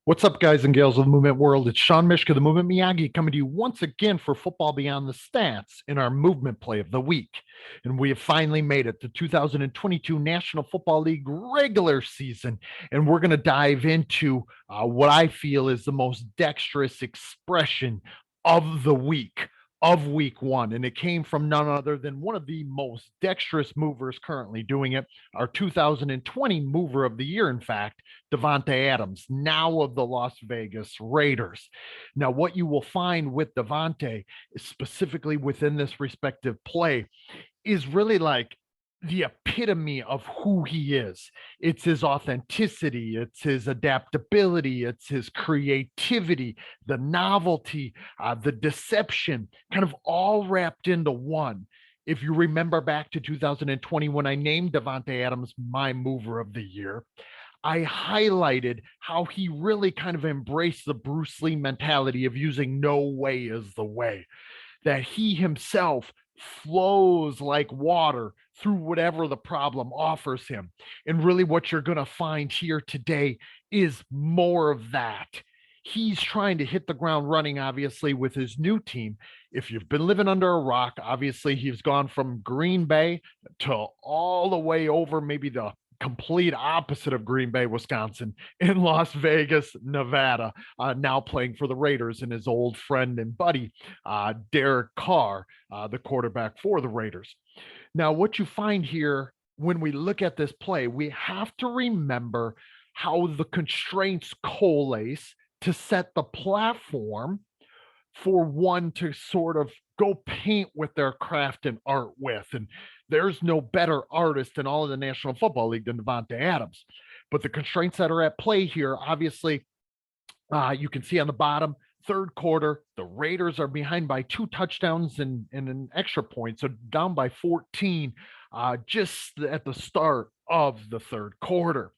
What's up, guys and gals of the movement world? It's Sean Mishka, the Movement Miyagi, coming to you once again for Football Beyond the Stats in our movement play of the week. And we have finally made it, the 2022 National Football League regular season. And we're going to dive into what I feel is the most dexterous expression of the week, of week one. And it came from none other than one of the most dexterous movers currently doing it, our 2020 mover of the year, in fact, Davante Adams, now of the Las Vegas Raiders. Now, what you will find with Davante, specifically within this respective play, is really like the epitome of who he is. It's his authenticity, it's his adaptability, it's his creativity, the novelty, the deception, kind of all wrapped into one. If you remember back to 2020, when I named Davante Adams my mover of the year, I highlighted how he really kind of embraced the Bruce Lee mentality of using no way is the way, that he himself flows like water through whatever the problem offers him. And really, what you're going to find here today is more of that. He's trying to hit the ground running, obviously, with his new team. If you've been living under a rock, obviously, he's gone from Green Bay to all the way over maybe the complete opposite of Green Bay, Wisconsin, in Las Vegas, Nevada, now playing for the Raiders, and his old friend and buddy, Derek Carr, the quarterback for the Raiders. Now, what you find here when we look at this play, we have to remember how the constraints coalesce to set the platform for one to sort of go paint with their craft and art with. And there's no better artist in all of the National Football League than Davante Adams. But the constraints that are at play here, obviously, you can see on the bottom, third quarter, the Raiders are behind by 2 touchdowns and an extra point. So down by 14 just at the start of the third quarter.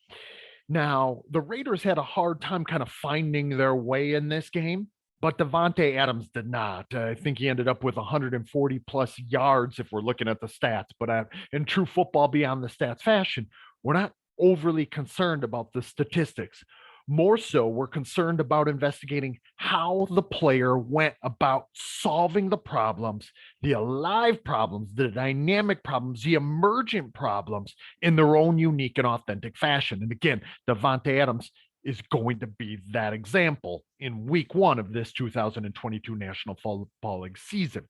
Now, the Raiders had a hard time kind of finding their way in this game, but Davante Adams did not. I think he ended up with 140 plus yards if we're looking at the stats. But in true Football Beyond the Stats fashion, we're not overly concerned about the statistics. More so, we're concerned about investigating how the player went about solving the problems, the alive problems, the dynamic problems, the emergent problems in their own unique and authentic fashion. And again, Davante Adams is going to be that example in week one of this 2022 National Football League season.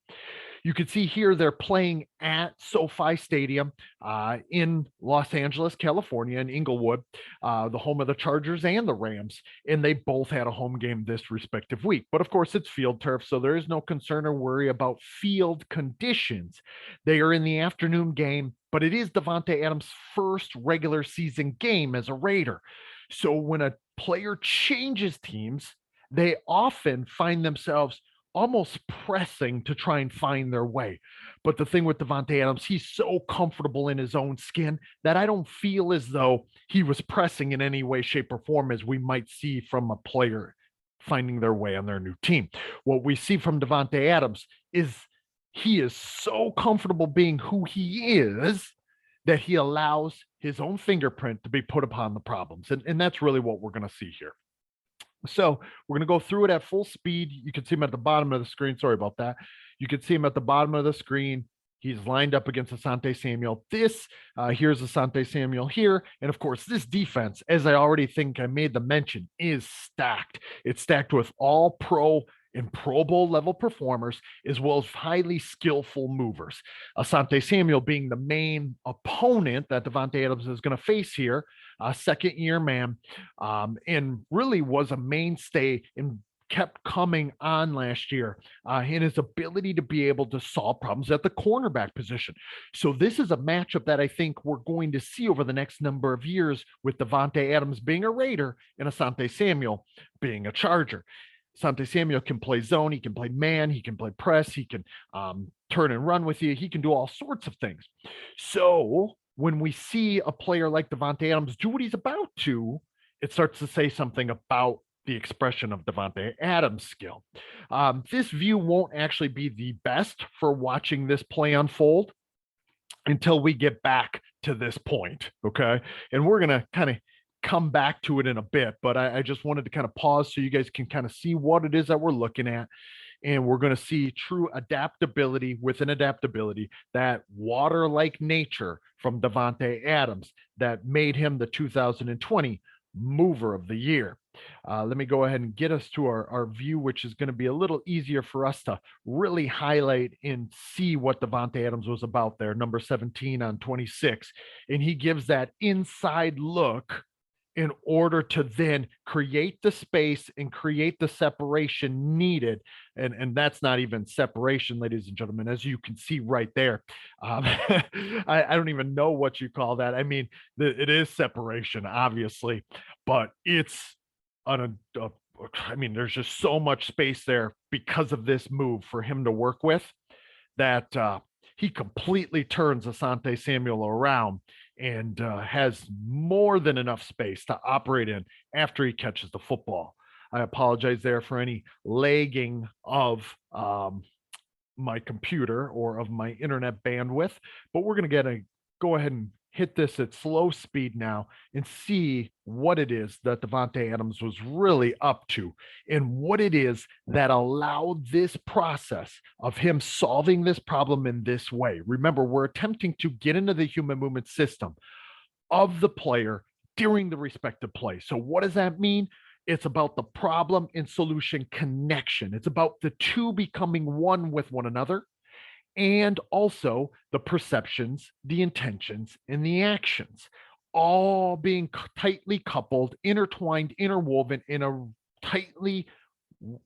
You can see here they're playing at SoFi Stadium in Los Angeles, California, in Inglewood, the home of the Chargers and the Rams, and they both had a home game this respective week. But of course, it's field turf, so there is no concern or worry about field conditions. They are in the afternoon game, but it is Davante Adams' first regular season game as a Raider. So when a player changes teams, they often find themselves almost pressing to try and find their way. But the thing with Davante Adams, he's so comfortable in his own skin that I don't feel as though he was pressing in any way, shape, or form as we might see from a player finding their way on their new team. What we see from Davante Adams is he is so comfortable being who he is that he allows his own fingerprint to be put upon the problems. And that's really what we're going to see here. So we're going to go through it at full speed. You can see him at the bottom of the screen. Sorry about that. You can see him at the bottom of the screen. He's lined up against Asante Samuel. Here's Asante Samuel here. And of course, this defense, as I already think I made the mention, is stacked. It's stacked with all pro and Pro Bowl level performers, as well as highly skillful movers. Asante Samuel being the main opponent that Davante Adams is going to face here, a second-year man, and really was a mainstay and kept coming on last year in his ability to be able to solve problems at the cornerback position. So this is a matchup that I think we're going to see over the next number of years with Davante Adams being a Raider and Asante Samuel being a Charger. Asante Samuel can play zone, he can play man, he can play press, he can turn and run with you, he can do all sorts of things. So when we see a player like Davante Adams do what he's about to, it starts to say something about the expression of Davante Adams' skill. This view won't actually be the best for watching this play unfold until we get back to this point, okay? And we're going to kind of come back to it in a bit, but I just wanted to kind of pause so you guys can kind of see what it is that we're looking at. And we're going to see true adaptability within adaptability, that water like nature from Davante Adams that made him the 2020 mover of the year. Let me go ahead and get us to our view, which is going to be a little easier for us to really highlight and see what Davante Adams was about there, number 17 on 26. And he gives that inside look in order to then create the space and create the separation needed. And that's not even separation, ladies and gentlemen, as you can see right there. I don't even know what you call that. I mean, it is separation, obviously, but it's on I mean, there's just so much space there because of this move for him to work with that he completely turns Asante Samuel around and has more than enough space to operate in after he catches the football. I apologize there for any lagging of my computer or of my internet bandwidth, but we're going to go ahead and hit this at slow speed now and see what it is that Davante Adams was really up to and what it is that allowed this process of him solving this problem in this way. Remember, we're attempting to get into the human movement system of the player during the respective play. So what does that mean? It's about the problem and solution connection. It's about the two becoming one with one another, and also the perceptions, the intentions, and the actions, all being tightly coupled, intertwined, interwoven in a tightly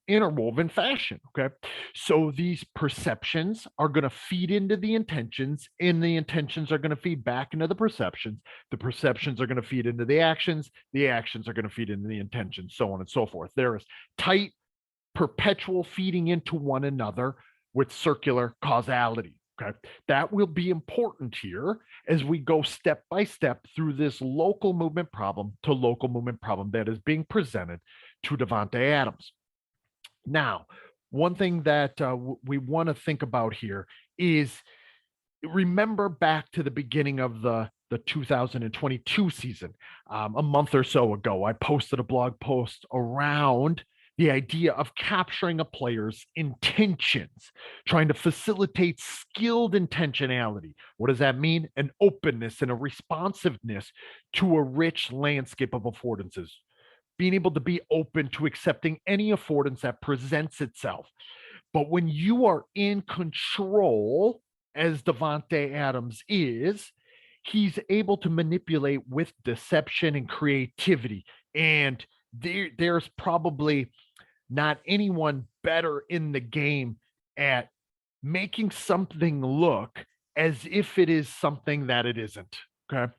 interwoven fashion. Okay. So these perceptions are going to feed into the intentions, and the intentions are going to feed back into the perceptions. The perceptions are going to feed into the actions are going to feed into the intentions, so on and so forth. There is tight, perpetual feeding into one another with circular causality. Okay. That will be important here as we go step by step through this local movement problem to local movement problem that is being presented to Davante Adams. Now, one thing that we want to think about here is, remember back to the beginning of the 2022 season, a month or so ago, I posted a blog post around the idea of capturing a player's intentions, trying to facilitate skilled intentionality. What does that mean? An openness and a responsiveness to a rich landscape of affordances, being able to be open to accepting any affordance that presents itself. But when you are in control, as Davante Adams is, he's able to manipulate with deception and creativity. And there's probably not anyone better in the game at making something look as if it is something that it isn't. Okay.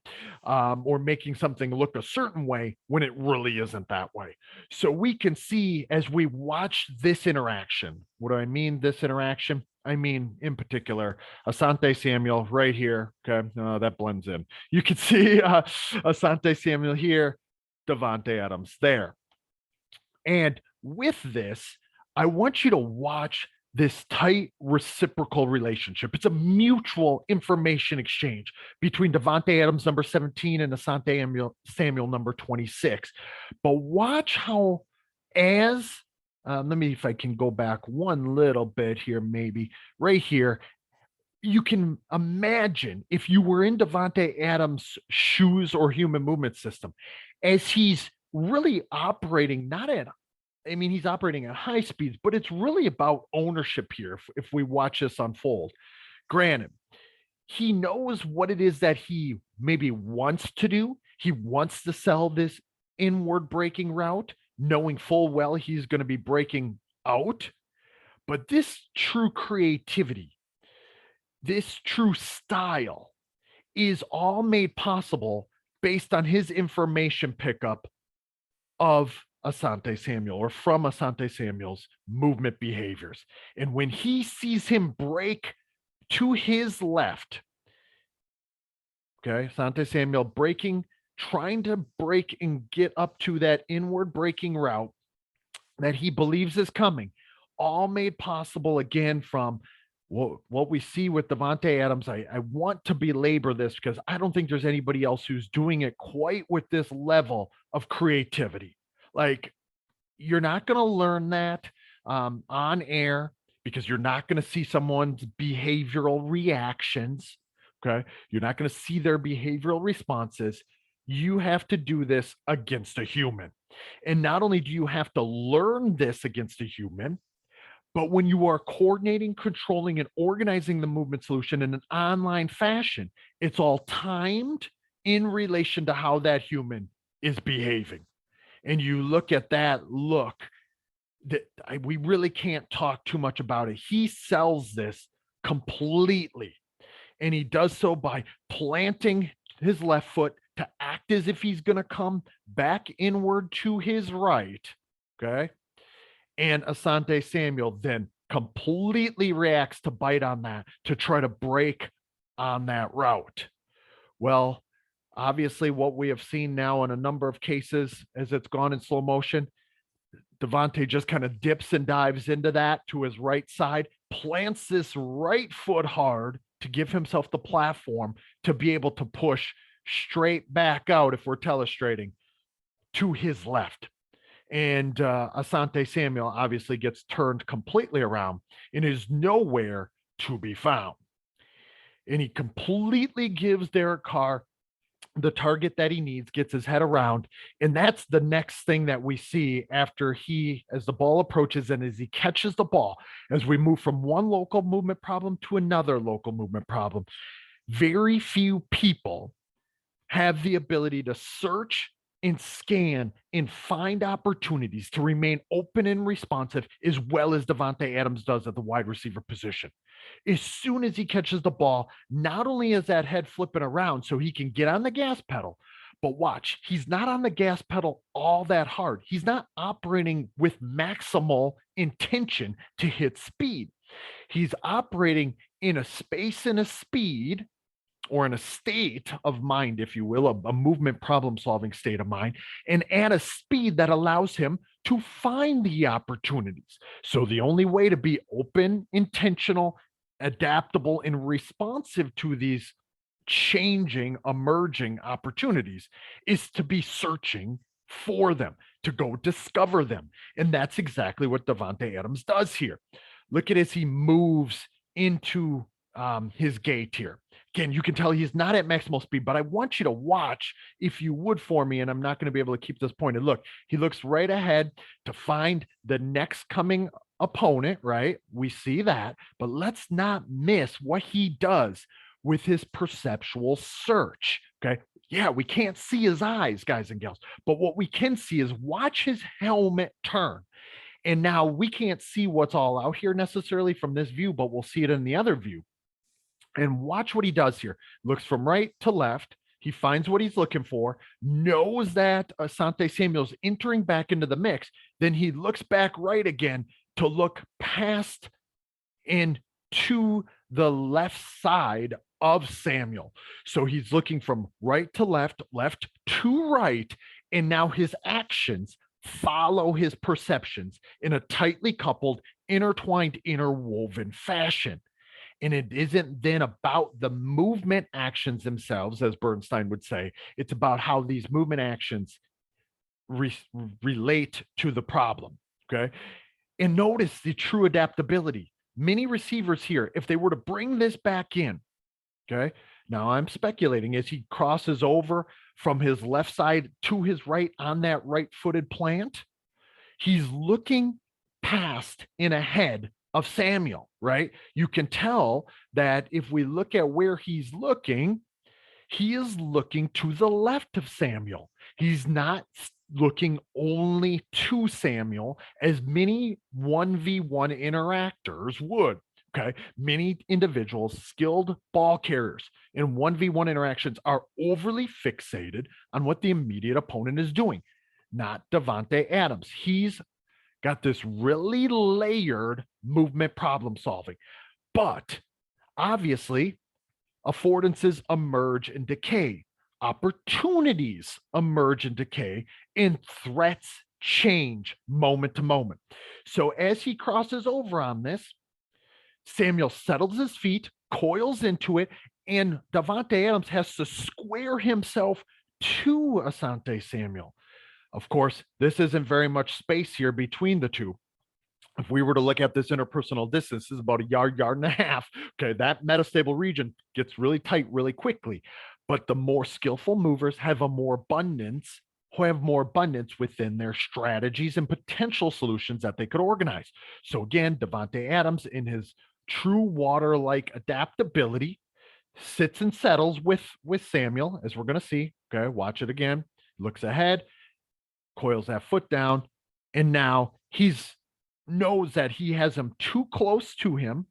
Or making something look a certain way when it really isn't that way. So we can see as we watch this interaction. What do I mean, this interaction? I mean, in particular, Asante Samuel right here. Okay. That blends in. You can see Asante Samuel here, Davante Adams there. And with this, I want you to watch this tight reciprocal relationship. It's a mutual information exchange between Davante Adams, number 17, and Asante Samuel, number 26. But watch how, as let me, if I can go back one little bit here, maybe right here, you can imagine if you were in Davante Adams' shoes or human movement system, as he's really operating not at, I mean, he's operating at high speeds, but it's really about ownership here if we watch this unfold. Granted, he knows what it is that he maybe wants to do. He wants to sell this inward breaking route, knowing full well he's going to be breaking out. But this true creativity, this true style is all made possible based on his information pickup of Asante Samuel, or from Asante Samuel's movement behaviors. And when he sees him break to his left, okay, Asante Samuel breaking, trying to break and get up to that inward breaking route that he believes is coming, all made possible again from what we see with Davante Adams, I want to belabor this because I don't think there's anybody else who's doing it quite with this level of creativity. Like, you're not going to learn that on air because you're not going to see someone's behavioral reactions. Okay. You're not going to see their behavioral responses. You have to do this against a human. And not only do you have to learn this against a human, but when you are coordinating, controlling, and organizing the movement solution in an online fashion, it's all timed in relation to how that human is behaving. And you look at that look that we really can't talk too much about it. He sells this completely. And he does so by planting his left foot to act as if he's going to come back inward to his right. Okay. And Asante Samuel then completely reacts to bite on that to try to break on that route. Well, obviously, what we have seen now in a number of cases as it's gone in slow motion, Davante just kind of dips and dives into that to his right side, plants this right foot hard to give himself the platform to be able to push straight back out, if we're telestrating, to his left. And Asante Samuel obviously gets turned completely around and is nowhere to be found. And he completely gives Derek Carr the target that he needs, gets his head around. And that's the next thing that we see after as the ball approaches and as he catches the ball, as we move from one local movement problem to another local movement problem. Very few people have the ability to search and scan and find opportunities to remain open and responsive as well as Davante Adams does at the wide receiver position. As soon as he catches the ball, not only is that head flipping around so he can get on the gas pedal, but watch, he's not on the gas pedal all that hard. He's not operating with maximal intention to hit speed. He's operating in a space and a speed, or in a state of mind, if you will, a movement problem solving state of mind, and at a speed that allows him to find the opportunities. So the only way to be open, intentional, adaptable, and responsive to these changing, emerging opportunities is to be searching for them, to go discover them. And that's exactly what Davante Adams does here. Look at as he moves into his gate here. Again, you can tell he's not at maximal speed, but I want you to watch, if you would, for me, and I'm not going to be able to keep this pointed. Look, he looks right ahead to find the next coming opponent, right? We see that, but let's not miss what he does with his perceptual search. Okay. Yeah, we can't see his eyes, guys and gals, but what we can see is watch his helmet turn. And now we can't see what's all out here necessarily from this view, but we'll see it in the other view. And watch what he does here. Looks from right to left. He finds what he's looking for, knows that Asante Samuel's entering back into the mix. Then he looks back right again to look past and to the left side of Samuel. So he's looking from right to left, left to right. And now his actions follow his perceptions in a tightly coupled, intertwined, interwoven fashion. And it isn't then about the movement actions themselves, as Bernstein would say. It's about how these movement actions relate to the problem. Okay. And notice the true adaptability. Many receivers here, if they were to bring this back in, okay, now I'm speculating as he crosses over from his left side to his right on that right footed plant, he's looking past and ahead of Samuel, right? You can tell that if we look at where he's looking, he is looking to the left of Samuel. He's not looking only to Samuel as many 1v1 interactors would. Okay. Many individuals, skilled ball carriers in 1v1 interactions are overly fixated on what the immediate opponent is doing, not Davante Adams. He's got this really layered movement problem solving. But obviously, affordances emerge and decay, opportunities emerge and decay, and threats change moment to moment. So as he crosses over on this, Samuel settles his feet, coils into it, and Davante Adams has to square himself to Asante Samuel. Of course, this isn't very much space here between the two. If we were to look at this interpersonal distance, this is about a yard, yard and a half. Okay, that metastable region gets really tight really quickly. But the more skillful movers have a more abundance, who have more abundance within their strategies and potential solutions that they could organize. So again, Davante Adams, in his true water-like adaptability, sits and settles with Samuel, as we're going to see. Okay, watch it again. Looks ahead, coils that foot down, and now he's knows that he has him too close to him.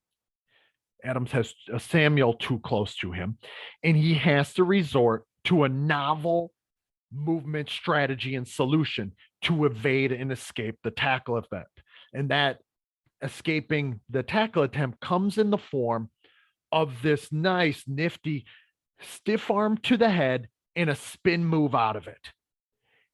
Adams has Samuel too close to him, and he has to resort to a novel movement strategy and solution to evade and escape the tackle attempt. And that escaping the tackle attempt comes in the form of this nice, nifty stiff arm to the head and a spin move out of it.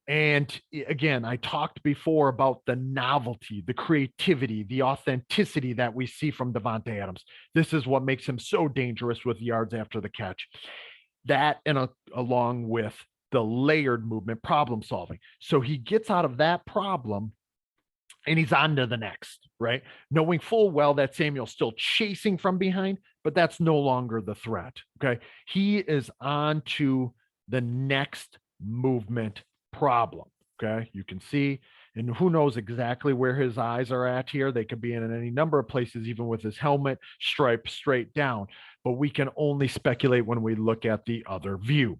And again, I talked before about the novelty, the creativity, the authenticity that we see from Davante Adams. This is what makes him so dangerous with yards after the catch. That and along with the layered movement, problem solving. So he gets out of that problem and he's on to the next, right? Knowing full well that Samuel's still chasing from behind, but that's no longer the threat. Okay. He is on to the next movement problem. Okay. You can see, and who knows exactly where his eyes are at here. They could be in any number of places, even with his helmet striped straight down, but we can only speculate when we look at the other view.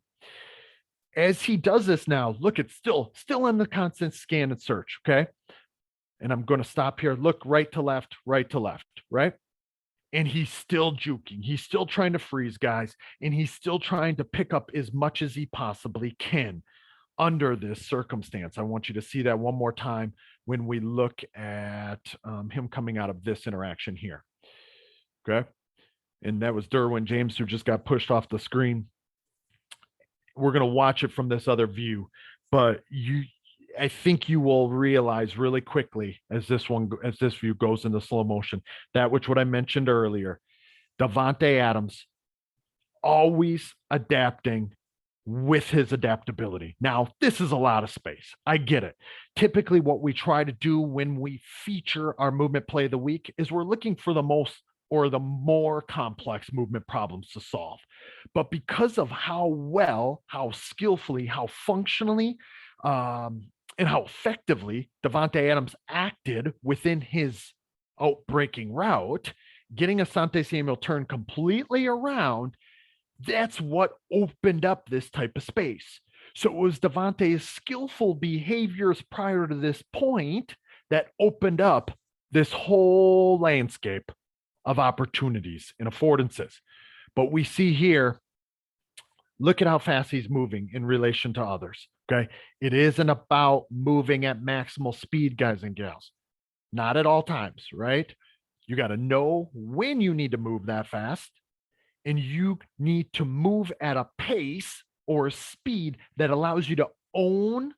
As he does this now, look, it's still in the constant scan and search. Okay. And I'm going to stop here, look right to left, right? And he's still juking. He's still trying to freeze guys, and he's still trying to pick up as much as he possibly can under this circumstance. I want you to see that one more time when we look at him coming out of this interaction here. Okay. And that was Derwin James, who just got pushed off the screen. We're going to watch it from this other view, but I think you will realize really quickly as this view goes into slow motion, that which what I mentioned earlier, Davante Adams always adapting with his adaptability. Now, this is a lot of space. I get it. Typically, what we try to do when we feature our movement play of the week is we're looking for the most or the more complex movement problems to solve. But because of how well, how skillfully, how functionally, and how effectively Davante Adams acted within his outbreaking route, getting Asante Samuel turned completely around, that's what opened up this type of space. So it was Davante's skillful behaviors prior to this point that opened up this whole landscape of opportunities and affordances. But we see here, look at how fast he's moving in relation to others. Okay. It isn't about moving at maximal speed, guys and gals. Not at all times, right? You got to know when you need to move that fast, and you need to move at a pace or a speed that allows you to own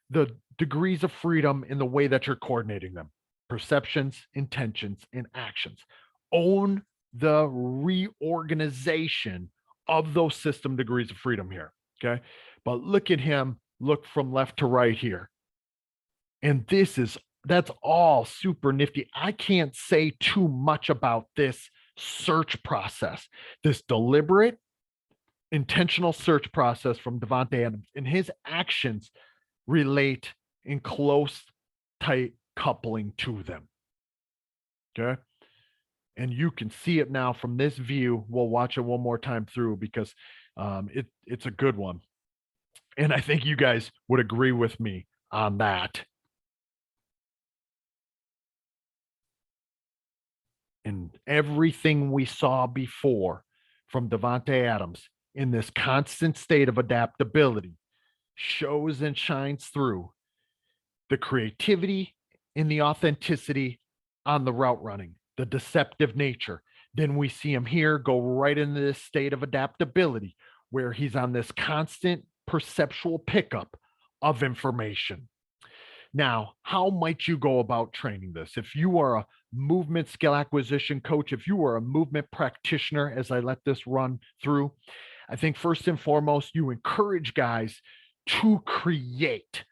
the degrees of freedom in the way that you're coordinating them, perceptions, intentions, and actions. Own the reorganization of those system degrees of freedom here. Okay. But look at him, look from left to right here. And that's all super nifty. I can't say too much about this search process, this deliberate, intentional search process from Davante Adams, and his actions relate in close, tight coupling to them. Okay. And you can see it now from this view. We'll watch it one more time through because it's a good one. And I think you guys would agree with me on that. And everything we saw before from Davante Adams in this constant state of adaptability shows and shines through the creativity and the authenticity on the route running, the deceptive nature. Then we see him here go right into this state of adaptability where he's on this constant perceptual pickup of information. Now, how might you go about training this? If you are a movement skill acquisition coach, if you are a movement practitioner, as I let this run through, I think first and foremost, you encourage guys to create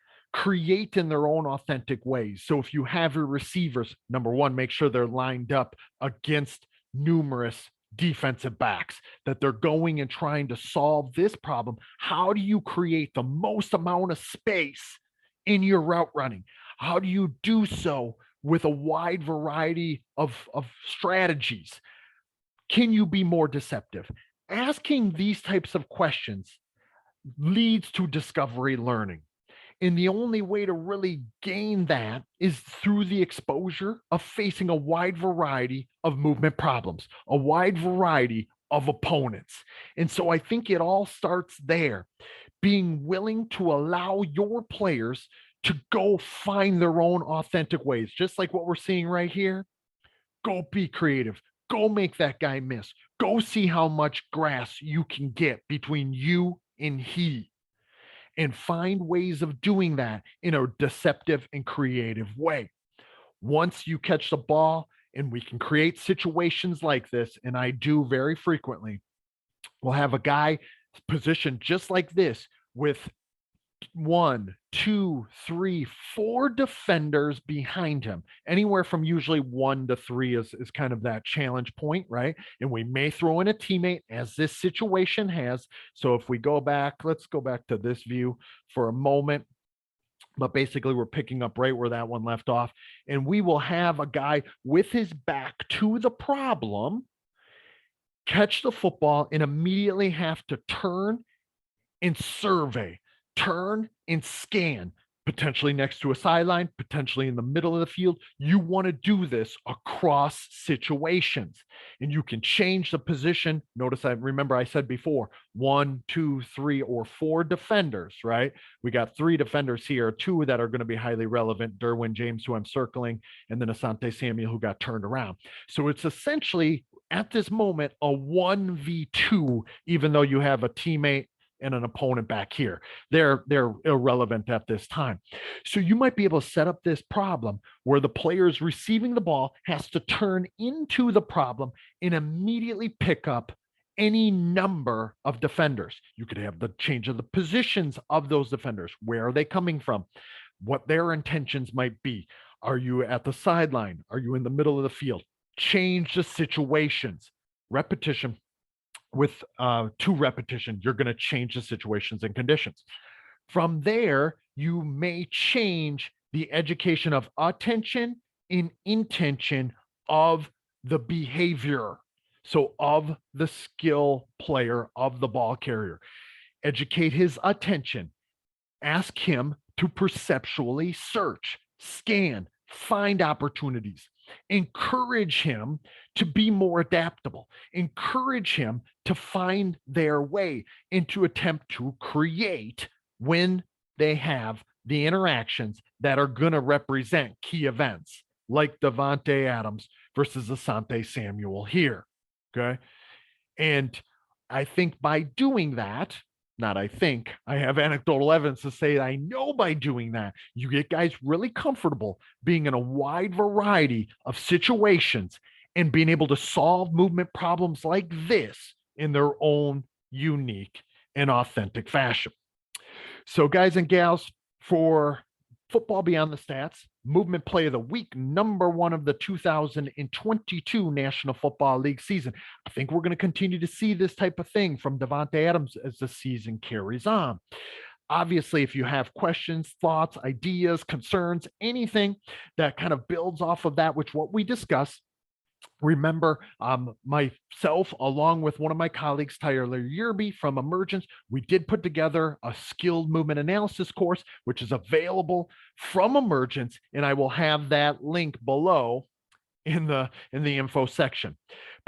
in their own authentic ways. So if you have your receivers, number one, make sure they're lined up against numerous defensive backs, that they're going and trying to solve this problem. How do you create the most amount of space in your route running? How do you do so with a wide variety of strategies? Can you be more deceptive? Asking these types of questions leads to discovery learning. And the only way to really gain that is through the exposure of facing a wide variety of movement problems, a wide variety of opponents. And so I think it all starts there, being willing to allow your players to go find their own authentic ways, just like what we're seeing right here. Go be creative. Go make that guy miss. Go see how much grass you can get between you and he, and find ways of doing that in a deceptive and creative way. Once you catch the ball, and we can create situations like this, and I do very frequently, we'll have a guy positioned just like this with one, two, three, four defenders behind him. Anywhere from usually 1 to 3 is kind of that challenge point, right? And we may throw in a teammate as this situation has. So if we go back, let's go back to this view for a moment. But basically, we're picking up right where that one left off. And we will have a guy with his back to the problem catch the football and immediately have to turn and survey, turn and scan, potentially next to a sideline, potentially in the middle of the field. You want to do this across situations, and you can change the position. Notice I said before 1, 2, 3, or 4 defenders, right? We got 3 defenders here, 2 that are going to be highly relevant: Derwin James, who I'm circling, and then Asante Samuel, who got turned around. So it's essentially at this moment a 1v2, even though you have a teammate and an opponent back here. They're irrelevant at this time. So you might be able to set up this problem where the player is receiving the ball, has to turn into the problem and immediately pick up any number of defenders. You could have the change of the positions of those defenders. Where are they coming from? What their intentions might be. Are you at the sideline? Are you in the middle of the field? Change the situations. Repetition with 2 repetition, you're going to change the situations and conditions. From there, you may change the education of attention and intention of the behavior. So, of the skill player, of the ball carrier, educate his attention. Ask him to perceptually search, scan, find opportunities. Encourage him to be more adaptable. Encourage him to find their way and to attempt to create when they have the interactions that are going to represent key events, like Davante Adams versus Asante Samuel here. Okay. And I think by doing that, not I think, I have anecdotal evidence to say that I know by doing that, you get guys really comfortable being in a wide variety of situations and being able to solve movement problems like this in their own unique and authentic fashion. So, guys and gals, for Football Beyond the Stats, Movement Play of the Week, #1 of the 2022 National Football League season. I think we're going to continue to see this type of thing from Davante Adams as the season carries on. Obviously, if you have questions, thoughts, ideas, concerns, anything that kind of builds off of that, which what we discussed, remember, myself, along with one of my colleagues, Tyler Yerby from Emergence, we did put together a skilled movement analysis course, which is available from Emergence, and I will have that link below in the info section.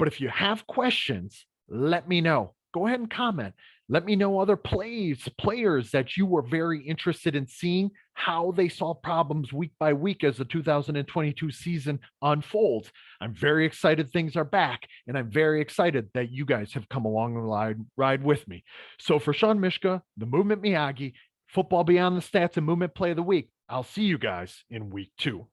But if you have questions, let me know. Go ahead and comment. Let me know other players that you were very interested in seeing, how they solve problems week by week as the 2022 season unfolds. I'm very excited things are back, and I'm very excited that you guys have come along the ride with me. So for Sean Mishka, the Movement Miyagi, Football Beyond the Stats and Movement Play of the Week. I'll see you guys in week 2.